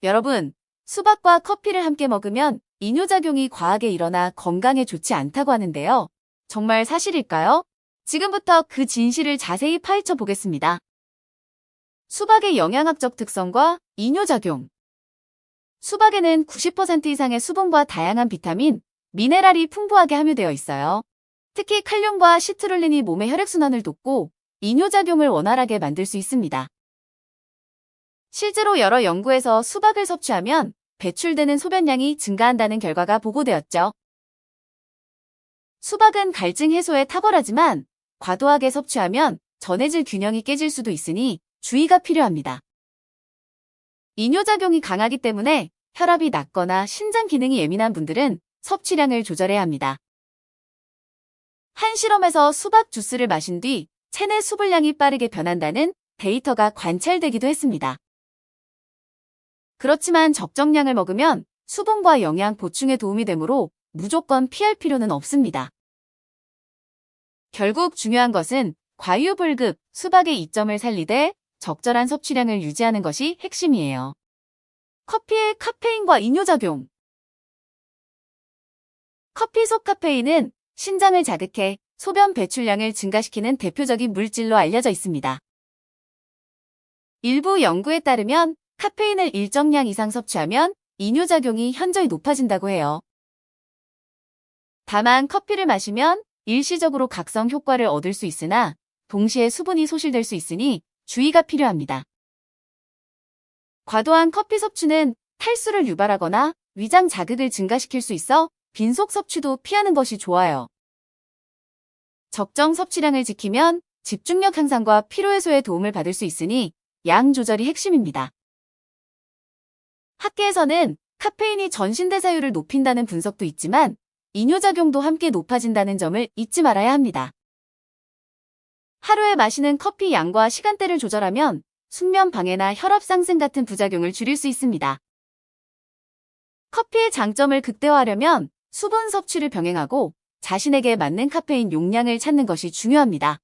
여러분, 수박과 커피를 함께 먹으면 이뇨작용이 과하게 일어나 건강에 좋지 않다고 하는데요. 정말 사실일까요? 지금부터 그 진실을 자세히 파헤쳐 보겠습니다. 수박의 영양학적 특성과 이뇨작용. 수박에는 90% 이상의 수분과 다양한 비타민, 미네랄이 풍부하게 함유되어 있어요. 특히 칼륨과 시트룰린이 몸의 혈액순환을 돕고 이뇨작용을 원활하게 만들 수 있습니다. 실제로 여러 연구에서 수박을 섭취하면 배출되는 소변량이 증가한다는 결과가 보고되었죠. 수박은 갈증 해소에 탁월하지만 과도하게 섭취하면 전해질 균형이 깨질 수도 있으니 주의가 필요합니다. 이뇨작용이 강하기 때문에 혈압이 낮거나 신장 기능이 예민한 분들은 섭취량을 조절해야 합니다. 한 실험에서 수박 주스를 마신 뒤 체내 수분량이 빠르게 변한다는 데이터가 관찰되기도 했습니다. 그렇지만 적정량을 먹으면 수분과 영양 보충에 도움이 되므로 무조건 피할 필요는 없습니다. 결국 중요한 것은 과유불급, 수박의 이점을 살리되 적절한 섭취량을 유지하는 것이 핵심이에요. 커피의 카페인과 이뇨작용. 커피 속 카페인은 신장을 자극해 소변 배출량을 증가시키는 대표적인 물질로 알려져 있습니다. 일부 연구에 따르면 카페인을 일정량 이상 섭취하면 이뇨작용이 현저히 높아진다고 해요. 다만 커피를 마시면 일시적으로 각성 효과를 얻을 수 있으나 동시에 수분이 소실될 수 있으니 주의가 필요합니다. 과도한 커피 섭취는 탈수를 유발하거나 위장 자극을 증가시킬 수 있어 빈속 섭취도 피하는 것이 좋아요. 적정 섭취량을 지키면 집중력 향상과 피로 해소에 도움을 받을 수 있으니 양 조절이 핵심입니다. 학계에서는 카페인이 전신대사율을 높인다는 분석도 있지만 이뇨작용도 함께 높아진다는 점을 잊지 말아야 합니다. 하루에 마시는 커피 양과 시간대를 조절하면 숙면 방해나 혈압 상승 같은 부작용을 줄일 수 있습니다. 커피의 장점을 극대화하려면 수분 섭취를 병행하고 자신에게 맞는 카페인 용량을 찾는 것이 중요합니다.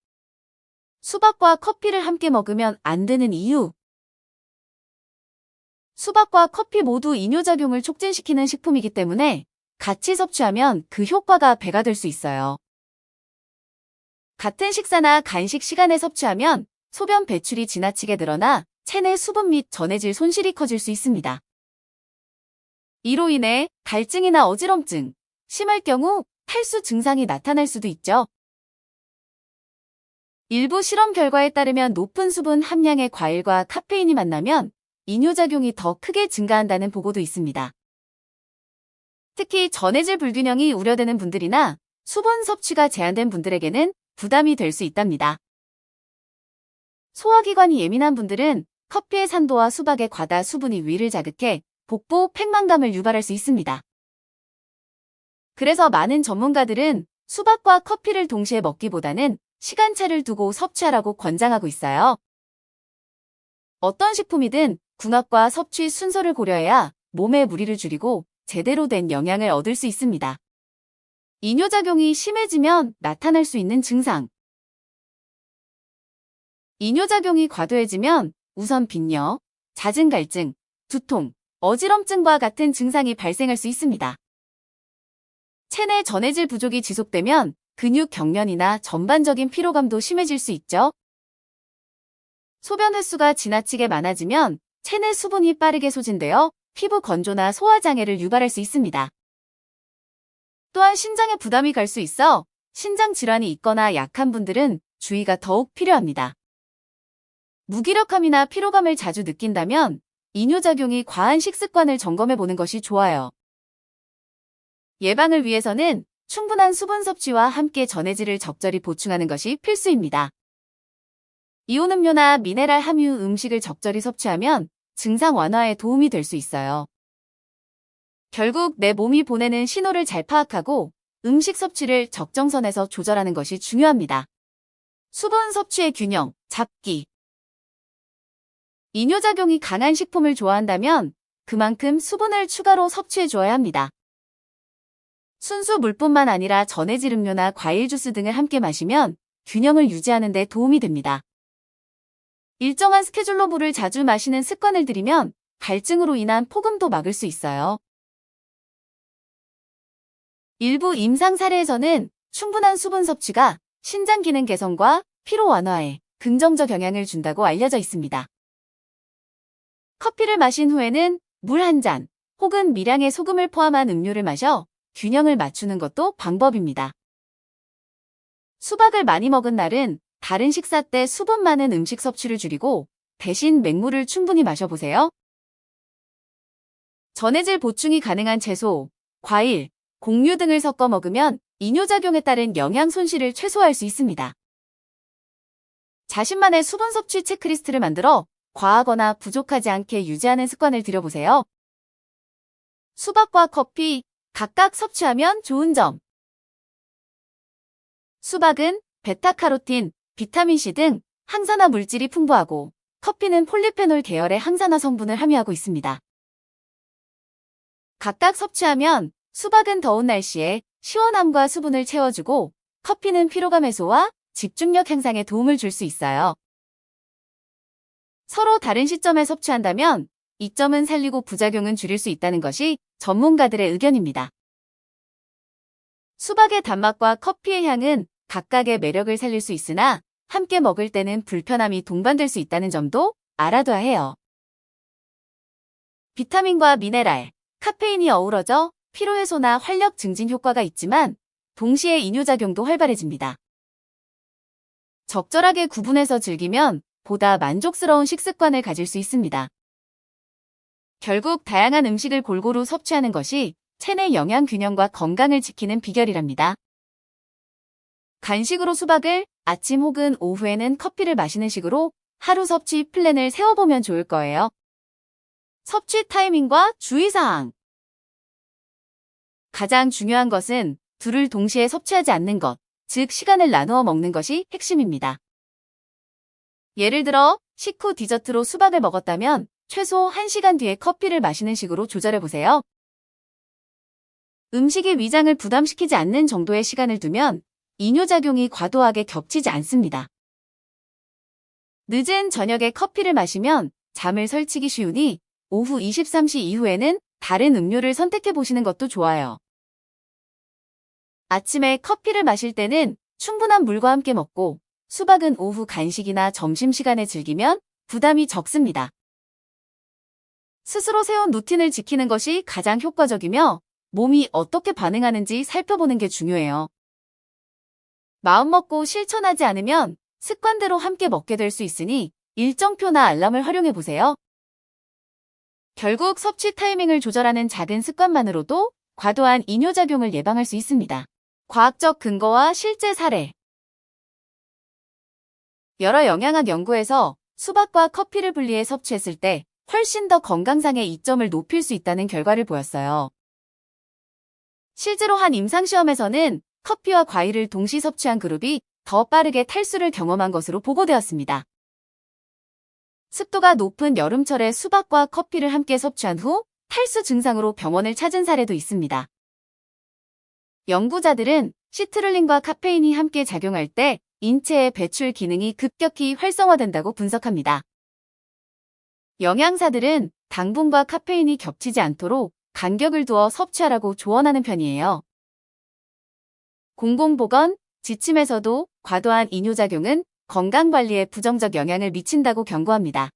수박과 커피를 함께 먹으면 안 되는 이유. 수박과 커피 모두 이뇨작용을 촉진시키는 식품이기 때문에 같이 섭취하면 그 효과가 배가 될 수 있어요. 같은 식사나 간식 시간에 섭취하면 소변 배출이 지나치게 늘어나 체내 수분 및 전해질 손실이 커질 수 있습니다. 이로 인해 갈증이나 어지럼증, 심할 경우 탈수 증상이 나타날 수도 있죠. 일부 실험 결과에 따르면 높은 수분 함량의 과일과 카페인이 만나면 이뇨작용이 더 크게 증가한다는 보고도 있습니다. 특히 전해질 불균형이 우려되는 분들이나 수분 섭취가 제한된 분들에게는 부담이 될 수 있답니다. 소화기관이 예민한 분들은 커피의 산도와 수박의 과다 수분이 위를 자극해 복부 팽만감을 유발할 수 있습니다. 그래서 많은 전문가들은 수박과 커피를 동시에 먹기보다는 시간차를 두고 섭취하라고 권장하고 있어요. 어떤 식품이든 궁합과 섭취 순서를 고려해야 몸의 무리를 줄이고 제대로 된 영양을 얻을 수 있습니다. 이뇨작용이 심해지면 나타날 수 있는 증상. 이뇨작용이 과도해지면 우선 빈뇨, 잦은 갈증, 두통, 어지럼증과 같은 증상이 발생할 수 있습니다. 체내 전해질 부족이 지속되면 근육 경련이나 전반적인 피로감도 심해질 수 있죠. 소변 횟수가 지나치게 많아지면 체내 수분이 빠르게 소진되어 피부 건조나 소화장애를 유발할 수 있습니다. 또한 신장에 부담이 갈 수 있어 신장 질환이 있거나 약한 분들은 주의가 더욱 필요합니다. 무기력함이나 피로감을 자주 느낀다면 이뇨작용이 과한 식습관을 점검해 보는 것이 좋아요. 예방을 위해서는 충분한 수분 섭취와 함께 전해질을 적절히 보충하는 것이 필수입니다. 이온 음료나 미네랄 함유 음식을 적절히 섭취하면 증상 완화에 도움이 될 수 있어요. 결국 내 몸이 보내는 신호를 잘 파악하고 음식 섭취를 적정선에서 조절하는 것이 중요합니다. 수분 섭취의 균형, 잡기. 이뇨작용이 강한 식품을 좋아한다면 그만큼 수분을 추가로 섭취해 줘야 합니다. 순수 물뿐만 아니라 전해질 음료나 과일 주스 등을 함께 마시면 균형을 유지하는 데 도움이 됩니다. 일정한 스케줄로 물을 자주 마시는 습관을 들이면 갈증으로 인한 폭음도 막을 수 있어요. 일부 임상 사례에서는 충분한 수분 섭취가 신장 기능 개선과 피로 완화에 긍정적 영향을 준다고 알려져 있습니다. 커피를 마신 후에는 물 한 잔 혹은 미량의 소금을 포함한 음료를 마셔 균형을 맞추는 것도 방법입니다. 수박을 많이 먹은 날은 다른 식사 때 수분 많은 음식 섭취를 줄이고 대신 맹물을 충분히 마셔보세요. 전해질 보충이 가능한 채소, 과일, 곡류 등을 섞어 먹으면 이뇨작용에 따른 영양 손실을 최소화할 수 있습니다. 자신만의 수분 섭취 체크리스트를 만들어 과하거나 부족하지 않게 유지하는 습관을 들여보세요. 수박과 커피 각각 섭취하면 좋은 점. 수박은 베타카로틴, 비타민C 등 항산화 물질이 풍부하고 커피는 폴리페놀 계열의 항산화 성분을 함유하고 있습니다. 각각 섭취하면 수박은 더운 날씨에 시원함과 수분을 채워주고 커피는 피로감 해소와 집중력 향상에 도움을 줄 수 있어요. 서로 다른 시점에 섭취한다면 이점은 살리고 부작용은 줄일 수 있다는 것이 전문가들의 의견입니다. 수박의 단맛과 커피의 향은 각각의 매력을 살릴 수 있으나 함께 먹을 때는 불편함이 동반될 수 있다는 점도 알아둬야 해요. 비타민과 미네랄, 카페인이 어우러져 피로해소나 활력 증진 효과가 있지만 동시에 이뇨작용도 활발해집니다. 적절하게 구분해서 즐기면 보다 만족스러운 식습관을 가질 수 있습니다. 결국 다양한 음식을 골고루 섭취하는 것이 체내 영양 균형과 건강을 지키는 비결이랍니다. 간식으로 수박을, 아침 혹은 오후에는 커피를 마시는 식으로 하루 섭취 플랜을 세워보면 좋을 거예요. 섭취 타이밍과 주의사항. 가장 중요한 것은 둘을 동시에 섭취하지 않는 것, 즉 시간을 나누어 먹는 것이 핵심입니다. 예를 들어 식후 디저트로 수박을 먹었다면 최소 1시간 뒤에 커피를 마시는 식으로 조절해보세요. 음식이 위장을 부담시키지 않는 정도의 시간을 두면 이뇨작용이 과도하게 겹치지 않습니다. 늦은 저녁에 커피를 마시면 잠을 설치기 쉬우니 오후 23시 이후에는 다른 음료를 선택해보시는 것도 좋아요. 아침에 커피를 마실 때는 충분한 물과 함께 먹고 수박은 오후 간식이나 점심시간에 즐기면 부담이 적습니다. 스스로 세운 루틴을 지키는 것이 가장 효과적이며 몸이 어떻게 반응하는지 살펴보는 게 중요해요. 마음먹고 실천하지 않으면 습관대로 함께 먹게 될 수 있으니 일정표나 알람을 활용해보세요. 결국 섭취 타이밍을 조절하는 작은 습관만으로도 과도한 이뇨작용을 예방할 수 있습니다. 과학적 근거와 실제 사례. 여러 영양학 연구에서 수박과 커피를 분리해 섭취했을 때 훨씬 더 건강상의 이점을 높일 수 있다는 결과를 보였어요. 실제로 한 임상시험에서는 커피와 과일을 동시 섭취한 그룹이 더 빠르게 탈수를 경험한 것으로 보고되었습니다. 습도가 높은 여름철에 수박과 커피를 함께 섭취한 후 탈수 증상으로 병원을 찾은 사례도 있습니다. 연구자들은 시트룰린과 카페인이 함께 작용할 때 인체의 배출 기능이 급격히 활성화된다고 분석합니다. 영양사들은 당분과 카페인이 겹치지 않도록 간격을 두어 섭취하라고 조언하는 편이에요. 공공보건, 지침에서도 과도한 이뇨작용은 건강관리에 부정적 영향을 미친다고 경고합니다.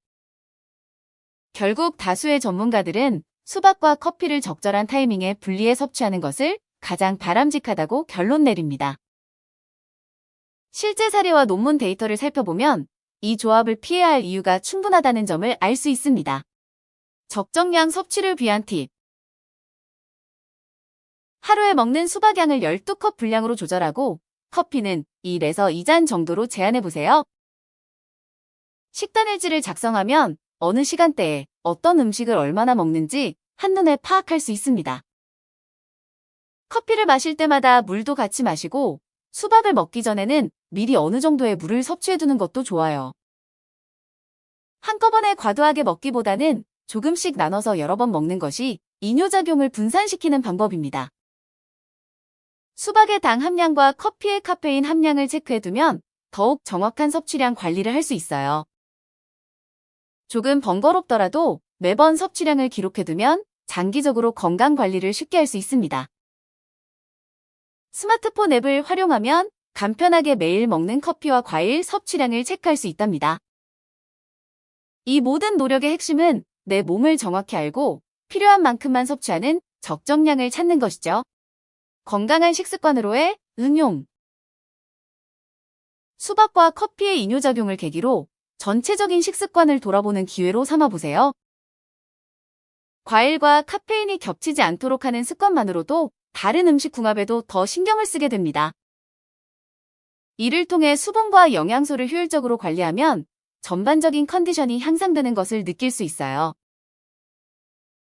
결국 다수의 전문가들은 수박과 커피를 적절한 타이밍에 분리해 섭취하는 것을 가장 바람직하다고 결론 내립니다. 실제 사례와 논문 데이터를 살펴보면 이 조합을 피해야 할 이유가 충분하다는 점을 알 수 있습니다. 적정량 섭취를 위한 팁. 하루에 먹는 수박양을 12컵 분량으로 조절하고 커피는 1에서 2잔 정도로 제한해보세요. 식단일지를 작성하면 어느 시간대에 어떤 음식을 얼마나 먹는지 한눈에 파악할 수 있습니다. 커피를 마실 때마다 물도 같이 마시고 수박을 먹기 전에는 미리 어느 정도의 물을 섭취해두는 것도 좋아요. 한꺼번에 과도하게 먹기보다는 조금씩 나눠서 여러 번 먹는 것이 이뇨작용을 분산시키는 방법입니다. 수박의 당 함량과 커피의 카페인 함량을 체크해두면 더욱 정확한 섭취량 관리를 할 수 있어요. 조금 번거롭더라도 매번 섭취량을 기록해두면 장기적으로 건강 관리를 쉽게 할 수 있습니다. 스마트폰 앱을 활용하면 간편하게 매일 먹는 커피와 과일 섭취량을 체크할 수 있답니다. 이 모든 노력의 핵심은 내 몸을 정확히 알고 필요한 만큼만 섭취하는 적정량을 찾는 것이죠. 건강한 식습관으로의 응용. 수박과 커피의 이뇨작용을 계기로 전체적인 식습관을 돌아보는 기회로 삼아보세요. 과일과 카페인이 겹치지 않도록 하는 습관만으로도 다른 음식 궁합에도 더 신경을 쓰게 됩니다. 이를 통해 수분과 영양소를 효율적으로 관리하면 전반적인 컨디션이 향상되는 것을 느낄 수 있어요.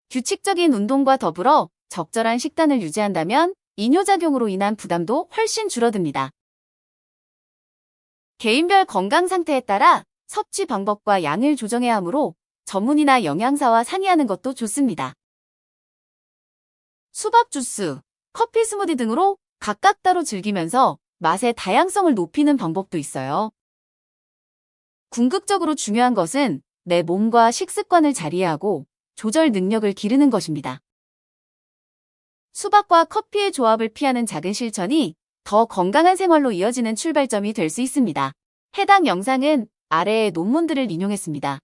규칙적인 운동과 더불어 적절한 식단을 유지한다면 이뇨작용으로 인한 부담도 훨씬 줄어듭니다. 개인별 건강 상태에 따라 섭취 방법과 양을 조정해야 하므로 전문의나 영양사와 상의하는 것도 좋습니다. 수박 주스, 커피 스무디 등으로 각각 따로 즐기면서 맛의 다양성을 높이는 방법도 있어요. 궁극적으로 중요한 것은 내 몸과 식습관을 잘 이해하고 조절 능력을 기르는 것입니다. 수박과 커피의 조합을 피하는 작은 실천이 더 건강한 생활로 이어지는 출발점이 될 수 있습니다. 해당 영상은 아래의 논문들을 인용했습니다.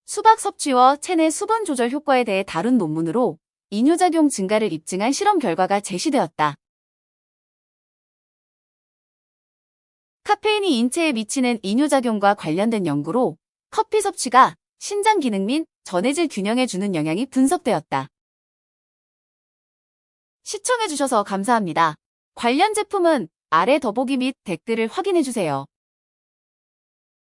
수박 섭취와 체내 수분 조절 효과에 대해 다룬 논문으로 이뇨작용 증가를 입증한 실험 결과가 제시되었다. 카페인이 인체에 미치는 이뇨작용과 관련된 연구로 커피 섭취가 신장 기능 및 전해질 균형에 주는 영향이 분석되었다. 시청해주셔서 감사합니다. 관련 제품은 아래 더보기 및 댓글을 확인해주세요.